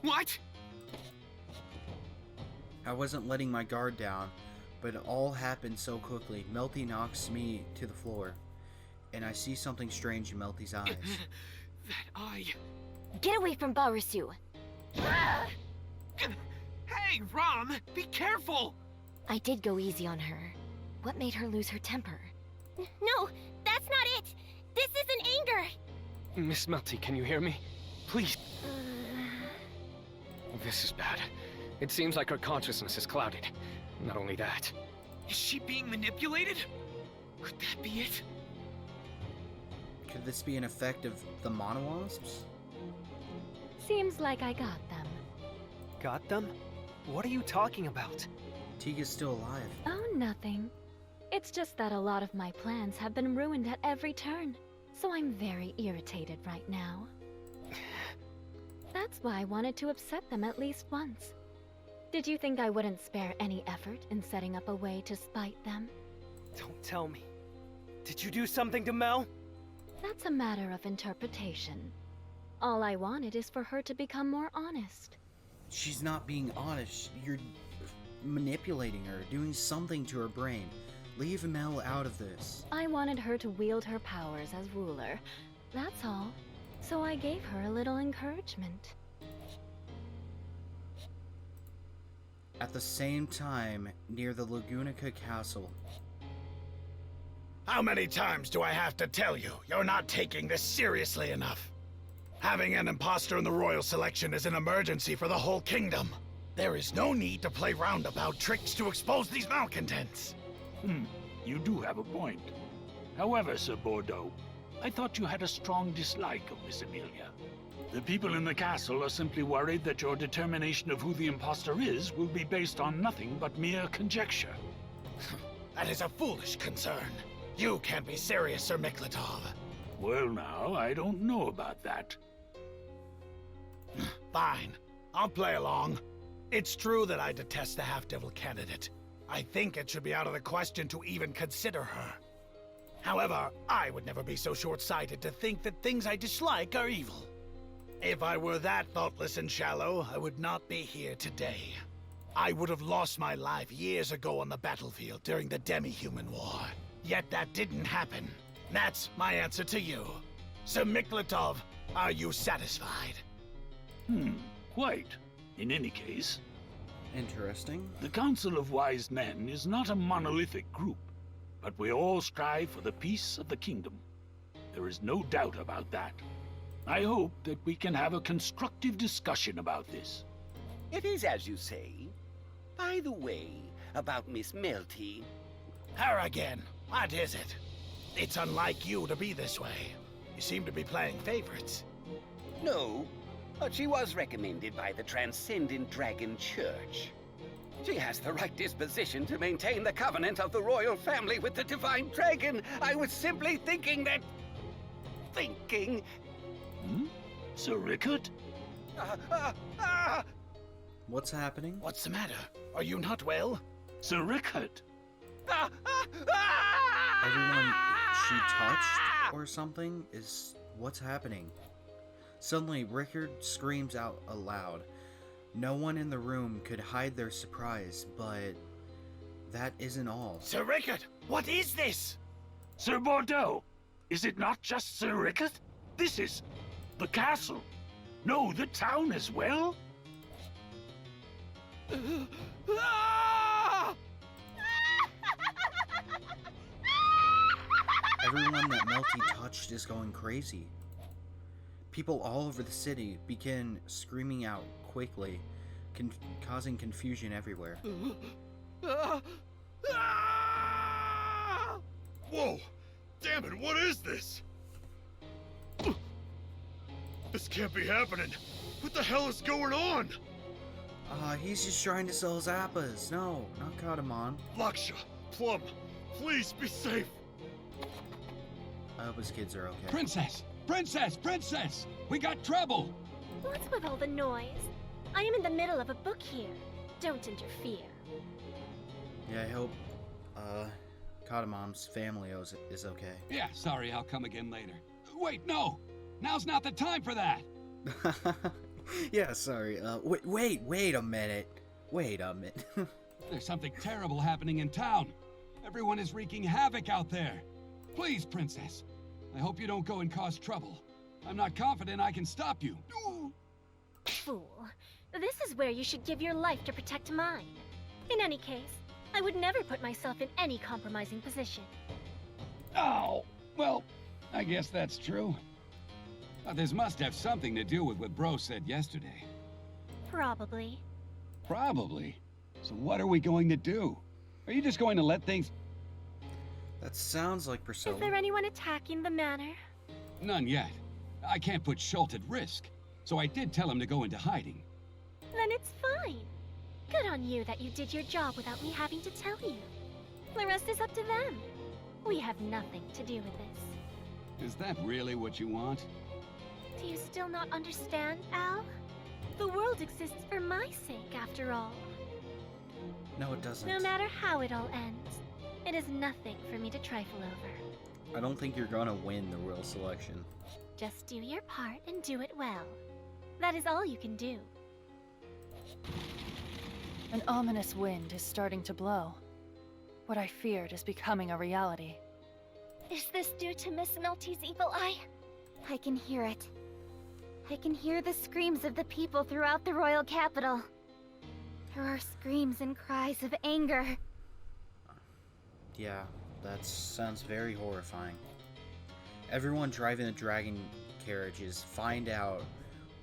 What? I wasn't letting my guard down, but it all happened so quickly. Melty knocks me to the floor, and I see something strange in Melty's eyes. That eye. Get away from Barasu! Hey, Rom! Be careful! I did go easy on her. What made her lose her temper? No, that's not it. This isn't anger. Miss Melty, can you hear me? Please. This is bad. It seems like her consciousness is clouded. Not only that. Is she being manipulated? Could that be it? Could this be an effect of the monowasps? Seems like I got them. Got them? What are you talking about? Tiga's still alive. Oh, nothing. It's just that a lot of my plans have been ruined at every turn, so I'm very irritated right now. That's why I wanted to upset them at least once. Did you think I wouldn't spare any effort in setting up a way to spite them? Don't tell me. Did you do something to Mel? That's a matter of interpretation. All I wanted is for her to become more honest. She's not being honest. You're manipulating her, doing something to her brain. Leave Mel out of this. I wanted her to wield her powers as ruler. That's all. So I gave her a little encouragement. At the same time, near the Lagunica Castle, How many times do I have to tell you? You're not taking this seriously enough. Having an imposter in the royal selection is an emergency for the whole kingdom. There is no need to play roundabout tricks to expose these malcontents. You do have a point. However, Sir Bordeaux, I thought you had a strong dislike of Miss Amelia. The people in the castle are simply worried that your determination of who the imposter is will be based on nothing but mere conjecture. That is a foolish concern. You can't be serious, Sir Miklatov. Well now, I don't know about that. Fine. I'll play along. It's true that I detest the Half-Devil candidate. I think it should be out of the question to even consider her. However, I would never be so short-sighted to think that things I dislike are evil. If I were that thoughtless and shallow, I would not be here today. I would have lost my life years ago on the battlefield during the Demi-Human War. Yet that didn't happen. That's my answer to you. Sir Miklatov, are you satisfied? Quite. In any case, Interesting. the Council of Wise Men is not a monolithic group, but we all strive for the peace of the kingdom. There is no doubt about that. I hope that we can have a constructive discussion about this. It is as you say. By the way, about Miss Melty. Her again. What is it? It's unlike you to be this way. You seem to be playing favorites. No, but she was recommended by the Transcendent Dragon Church. She has the right disposition to maintain the covenant of the royal family with the Divine Dragon. I was simply thinking that... Thinking... Sir Rickard? What's happening? What's the matter? Are you not well? Sir Rickard? Everyone she touched or something is what's happening. Suddenly, Rickard screams out aloud. No one in the room could hide their surprise, but that isn't all. Sir Rickard, what is this? Sir Bordeaux, is it not just Sir Rickard? This is the castle. No, the town as well? Everyone that Melty touched is going crazy. People all over the city begin screaming out quickly, causing confusion everywhere. Whoa! Damn it, what is this? This can't be happening. What the hell is going on? He's just trying to sell his appas. No, not Kadamon. Laksha, Plum, please be safe. I hope his kids are okay. Princess! Princess! Princess! We got trouble! What's with all the noise? I am in the middle of a book here. Don't interfere. Yeah, I hope, Kadamon's family is okay. Yeah, sorry, I'll come again later. Wait, no! Now's not the time for that! Yeah, sorry, wait a minute. Wait a minute. There's something terrible happening in town. Everyone is wreaking havoc out there. Please, Princess. I hope you don't go and cause trouble. I'm not confident I can stop you. Fool. This is where you should give your life to protect mine. In any case, I would never put myself in any compromising position. Oh, well, I guess that's true. But this must have something to do with what Bro said yesterday. Probably. Probably? So what are we going to do? Are you just going to let things... That sounds like Priscilla. Is there anyone attacking the manor? None yet. I can't put Schultz at risk, so I did tell him to go into hiding. Then it's fine. Good on you that you did your job without me having to tell you. The rest is up to them. We have nothing to do with this. Is that really what you want? Do you still not understand, Al? The world exists for my sake, after all. No, it doesn't. No matter how it all ends, it is nothing for me to trifle over. I don't think you're gonna win the royal selection. Just do your part and do it well. That is all you can do. An ominous wind is starting to blow. What I feared is becoming a reality. Is this due to Miss Melty's evil eye? I can hear it. I can hear the screams of the people throughout the royal capital. There are screams and cries of anger. Yeah, that sounds very horrifying. Everyone driving the Dragon carriages find out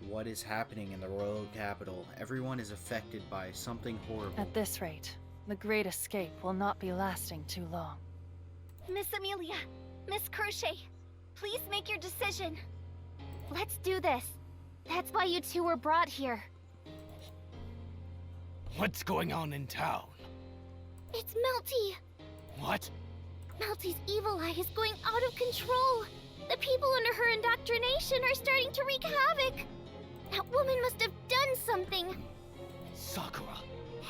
what is happening in the royal capital, everyone is affected by something horrible. At this rate, the Great Escape will not be lasting too long. Miss Amelia, Miss Crochet, please make your decision. Let's do this. That's why you two were brought here. What's going on in town? It's Melty. What? Melty's evil eye is going out of control. The people under her indoctrination are starting to wreak havoc. That woman must have done something. Sakura,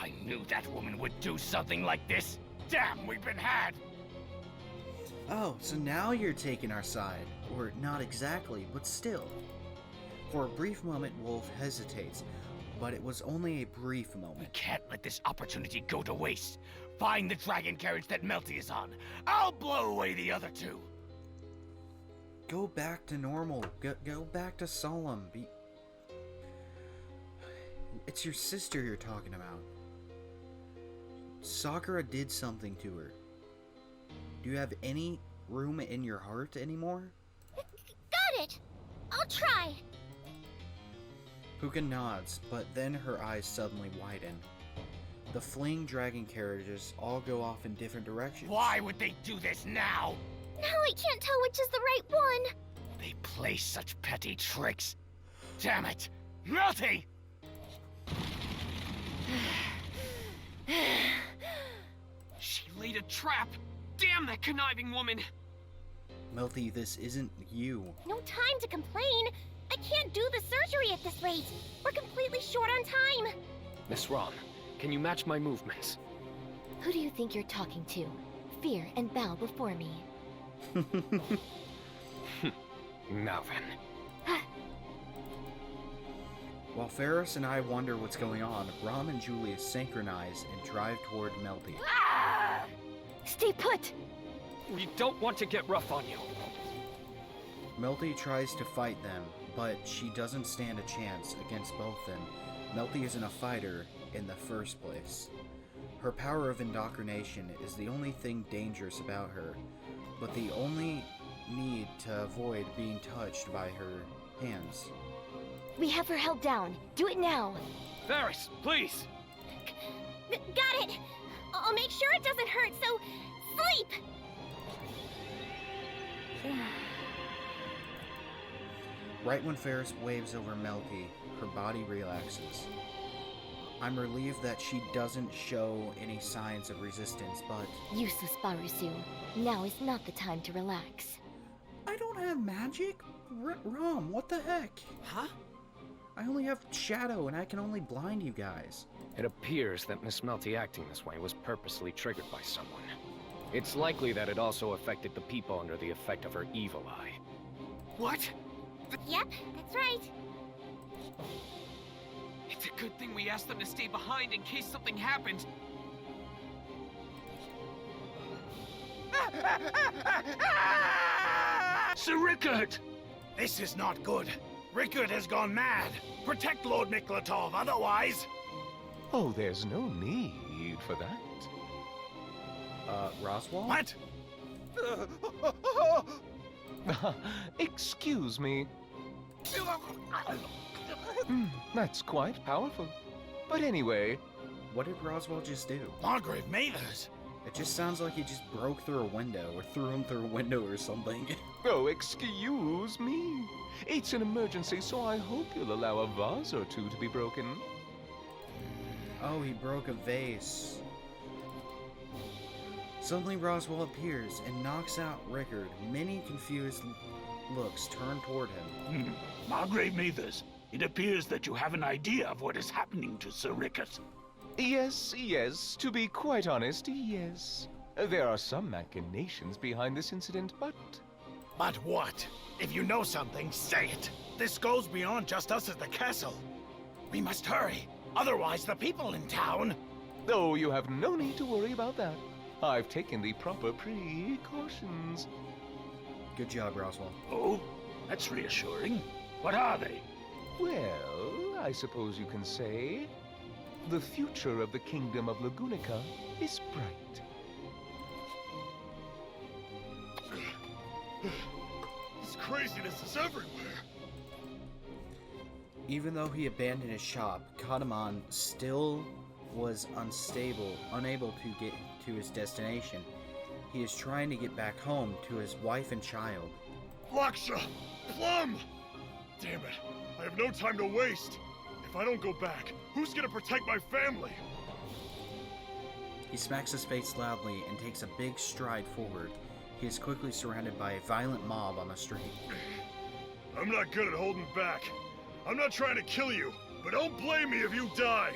I knew that woman would do something like this. Damn, we've been had. Oh, so now you're taking our side. Or not exactly, but still. For a brief moment, Wolf hesitates, but it was only a brief moment. We can't let this opportunity go to waste. Find the dragon carriage that Melty is on. I'll blow away the other two. Go back to normal. Go back to Solemn. It's your sister you're talking about. Sakura did something to her. Do you have any room in your heart anymore? Got it. I'll try. Puka nods, but then her eyes suddenly widen. The fleeing dragon carriages all go off in different directions. Why would they do this now? Now I can't tell which is the right one. They play such petty tricks. Damn it! Melty! She laid a trap! Damn that conniving woman! Melty, this isn't you. No time to complain. I can't do the surgery at this rate. We're completely short on time. Miss Ron, can you match my movements? Who do you think you're talking to? Fear and bow before me. Now then. While Ferris and I wonder what's going on, Rom and Julius synchronize and drive toward Melty. Stay put! We don't want to get rough on you. Melty tries to fight them, but she doesn't stand a chance against both them. Melty isn't a fighter in the first place. Her power of indoctrination is the only thing dangerous about her, but the only need to avoid being touched by her hands. We have her held down. Do it now. Ferris, please! Got it! I'll make sure it doesn't hurt, so sleep! Right when Ferris waves over Melty, her body relaxes. I'm relieved that she doesn't show any signs of resistance, but... Useless, Barusu. Now is not the time to relax. I don't have magic? Rom, what the heck? Huh? I only have shadow and I can only blind you guys. It appears that Miss Melty acting this way was purposely triggered by someone. It's likely that it also affected the people under the effect of her evil eye. What? Yep, that's right. It's a good thing we asked them to stay behind in case something happened. Sir Rickard! This is not good. Rickard has gone mad. Protect Lord Miklatov, otherwise... Oh, there's no need for that. Roswell? What? Excuse me. That's quite powerful. But anyway... What did Roswell just do? Margrave Mathers! It just sounds like he just broke through a window, or threw him through a window or something. Oh, excuse me. It's an emergency, so I hope you'll allow a vase or two to be broken. Oh, he broke a vase. Suddenly Roswell appears and knocks out Rickard. Many confused looks turn toward him. Margrave Mathers, it appears that you have an idea of what is happening to Sir Rickard. Yes, to be quite honest, yes. There are some machinations behind this incident, but... But what? If you know something, say it. This goes beyond just us at the castle. We must hurry, otherwise the people in town... Oh, you have no need to worry about that. I've taken the proper precautions. Good job, Roswell. Oh, that's reassuring. What are they? Well, I suppose you can say... the future of the kingdom of Lagunica is bright. This craziness is everywhere. Even though he abandoned his shop, Kadamon still was unable to get to his destination. He is trying to get back home to his wife and child. Laksha! Plum! Damn it, I have no time to waste. If I don't go back, who's gonna protect my family? He smacks his face loudly and takes a big stride forward. He is quickly surrounded by a violent mob on the street. I'm not good at holding back. I'm not trying to kill you, but don't blame me if you die.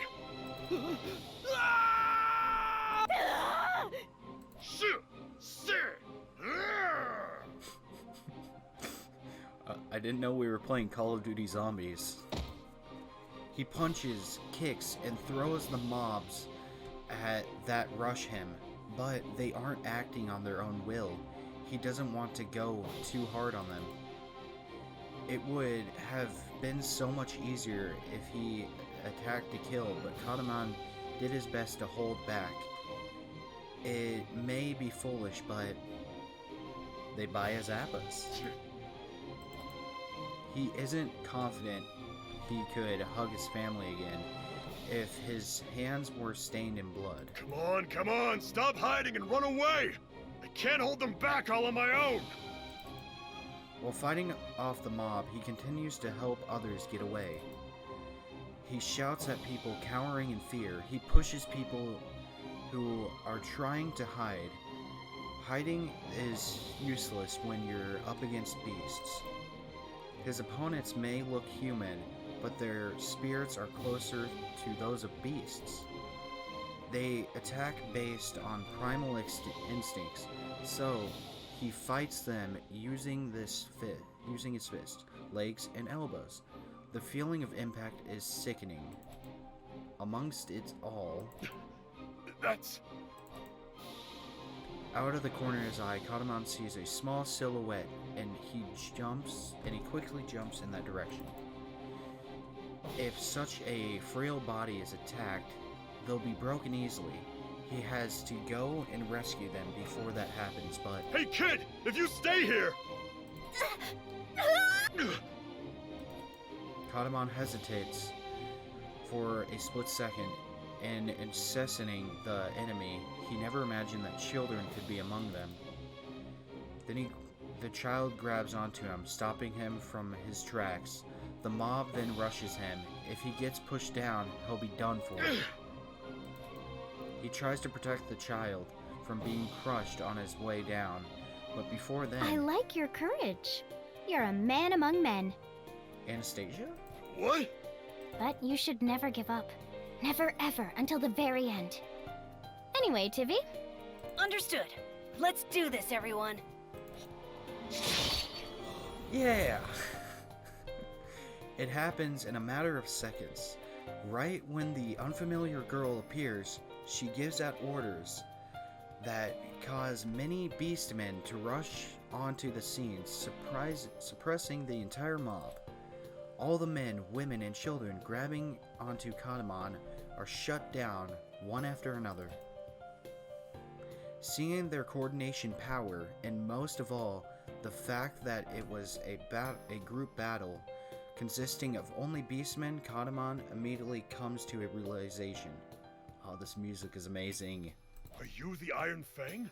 I didn't know we were playing Call of Duty Zombies. He punches, kicks, and throws the mobs that rush him, but they aren't acting on their own will. He doesn't want to go too hard on them. It would have been so much easier if he attacked to kill, but Kadamon did his best to hold back. It may be foolish, but they buy his apples. He isn't confident he could hug his family again if his hands were stained in blood. Come on, stop hiding and run away! I can't hold them back all on my own! While fighting off the mob, he continues to help others get away. He shouts at people cowering in fear. He pushes people who are trying to hide. Hiding is useless when you're up against beasts. His opponents may look human, but their spirits are closer to those of beasts. They attack based on primal instincts, so he fights them using his fists, legs, and elbows. The feeling of impact is sickening. Amongst it all, That's... Out of the corner of his eye, Kadamon sees a small silhouette, and he quickly jumps in that direction. If such a frail body is attacked, they'll be broken easily. He has to go and rescue them before that happens, but... Hey kid, if you stay here! Kadamon hesitates for a split second, and assassinating the enemy, he never imagined that children could be among them. Then the child grabs onto him, stopping him from his tracks. The mob then rushes him. If he gets pushed down, he'll be done for. He tries to protect the child from being crushed on his way down, but before then... I like your courage. You're a man among men. Anastasia? What? But you should never give up. Never ever, until the very end. Anyway, Tivy. Understood. Let's do this, everyone. Yeah! It happens in a matter of seconds. Right when the unfamiliar girl appears, she gives out orders that cause many beastmen to rush onto the scene, suppressing the entire mob. All the men, women, and children grabbing onto Kadamon are shut down one after another. Seeing their coordination power, and most of all, the fact that it was a group battle consisting of only beastmen, Kadamon immediately comes to a realization. Oh, this music is amazing. Are you the Iron Fang?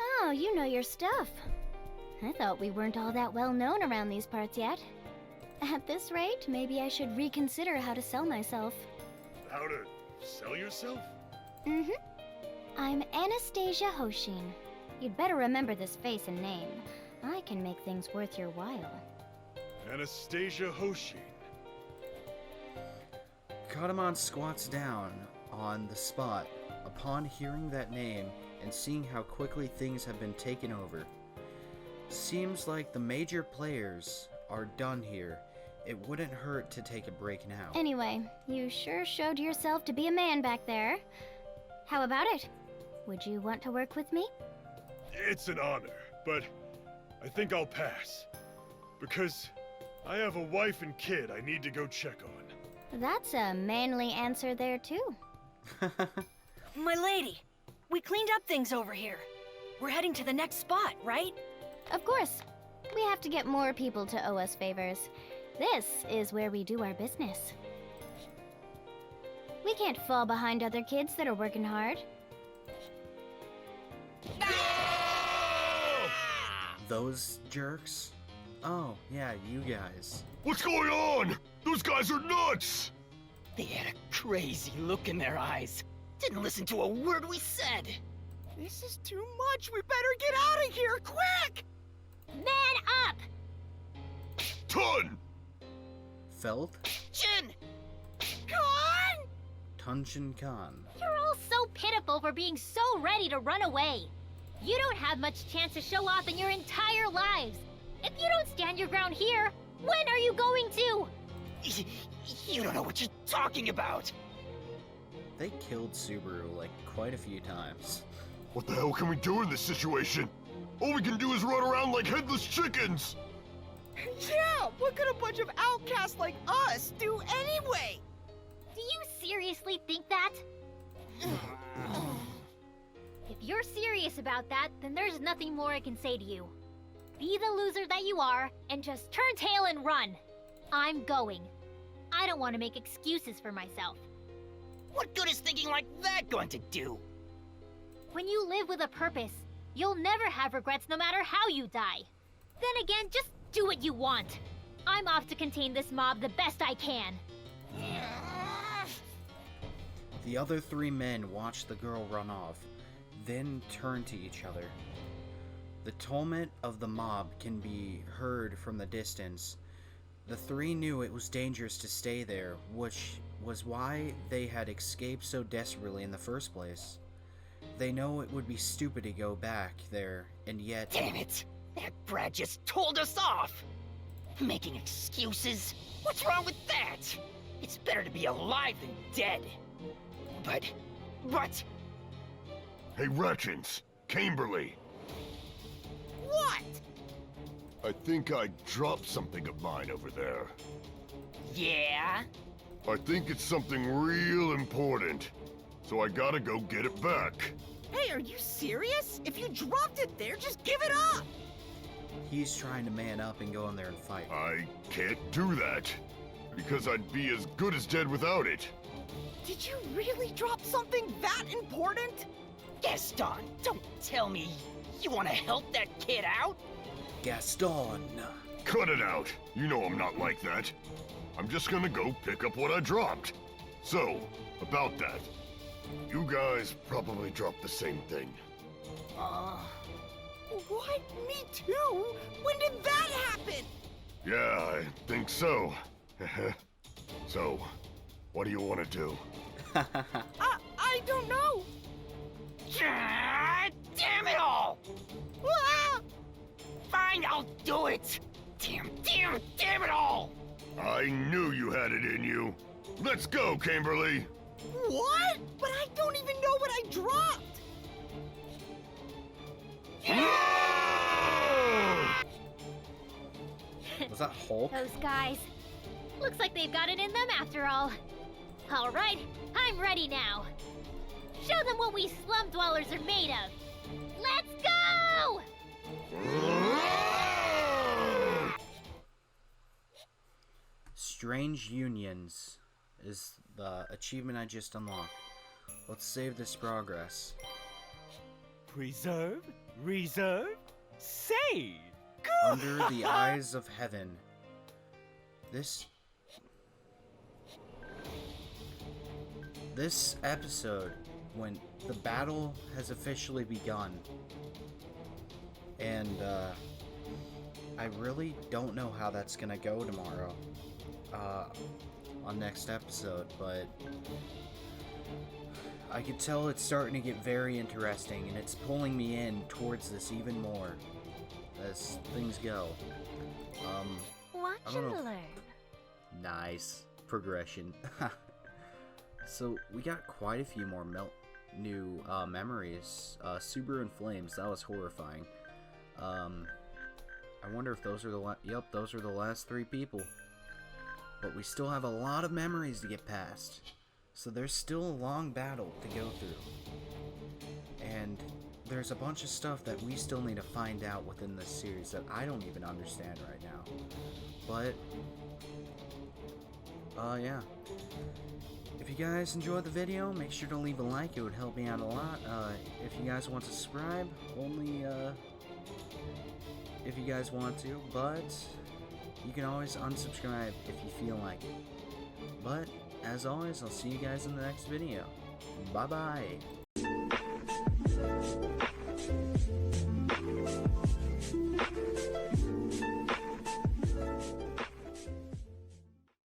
Oh, you know your stuff. I thought we weren't all that well known around these parts yet. At this rate, maybe I should reconsider how to sell myself. How to sell yourself? Mm-hmm. I'm Anastasia Hoshin. You'd better remember this face and name. I can make things worth your while. Anastasia Hoshin. Kadamon squats down on the spot upon hearing that name and seeing how quickly things have been taken over. Seems like the major players are done here. It wouldn't hurt to take a break now. Anyway, you sure showed yourself to be a man back there. How about it? Would you want to work with me? It's an honor, but I think I'll pass. Because I have a wife and kid I need to go check on. That's a manly answer there, too. My lady, we cleaned up things over here. We're heading to the next spot, right? Of course. We have to get more people to owe us favors. This is where we do our business. We can't fall behind other kids that are working hard. Those jerks? Oh, yeah, you guys. What's going on? Those guys are nuts! They had a crazy look in their eyes. Didn't listen to a word we said. This is too much. We better get out of here, quick! Man up! Tun! Felt? Jin! Khan! Tunshin Khan. You're all so pitiful for being so ready to run away. You don't have much chance to show off in your entire lives. If you don't stand your ground here, when are you going to? You don't know what you're talking about. They killed Subaru like quite a few times. What the hell can we do in this situation? All we can do is run around like headless chickens! Yeah, what could a bunch of outcasts like us do anyway? Do you seriously think that? If you're serious about that, then there's nothing more I can say to you. Be the loser that you are, and just turn tail and run. I'm going. I don't want to make excuses for myself. What good is thinking like that going to do? When you live with a purpose, you'll never have regrets no matter how you die. Then again, just do what you want. I'm off to contain this mob the best I can. The other three men watched the girl run off, then turned to each other. The tumult of the mob can be heard from the distance. The three knew it was dangerous to stay there, which was why they had escaped so desperately in the first place. They know it would be stupid to go back there, and yet... Damn it! That brat just told us off! Making excuses? What's wrong with that? It's better to be alive than dead. But... Hey, Ratchins! Camberly! What? I think I dropped something of mine over there. Yeah? I think it's something real important. So I gotta go get it back. Hey, are you serious? If you dropped it there, just give it up! He's trying to man up and go in there and fight. I can't do that. Because I'd be as good as dead without it. Did you really drop something that important? Gaston, don't tell me you want to help that kid out? Gaston! Cut it out! You know I'm not like that. I'm just gonna go pick up what I dropped. So, about that. You guys probably dropped the same thing. What? Me too? When did that happen? Yeah, I think so. So, what do you want to do? I don't know. Damn it all! Ah! Fine, I'll do it. Damn it all! I knew you had it in you. Let's go, Camberly. What? But I don't even know what I dropped. Was that Hulk? Those guys. Looks like they've got it in them after all. All right, I'm ready now. Show them what we slum dwellers are made of. Let's go! Strange Unions is the achievement I just unlocked. Let's save this progress. Preserve, reserve, save! Under the Eyes of Heaven. This episode, when the battle has officially begun, and I really don't know how that's gonna go tomorrow on next episode, but I can tell it's starting to get very interesting, and it's pulling me in towards this even more as things go. Watch I don't and know if- learn. Nice progression. So we got quite a few more new memories. Subaru in Flames, that was horrifying. I wonder if those are the those are the last three people. But we still have a lot of memories to get past. So there's still a long battle to go through. And there's a bunch of stuff that we still need to find out within this series that I don't even understand right now. But, yeah. If you guys enjoyed the video, make sure to leave a like. It would help me out a lot. If you guys want to subscribe, only, if you guys want to. But, you can always unsubscribe if you feel like it. But, as always, I'll see you guys in the next video. Bye-bye.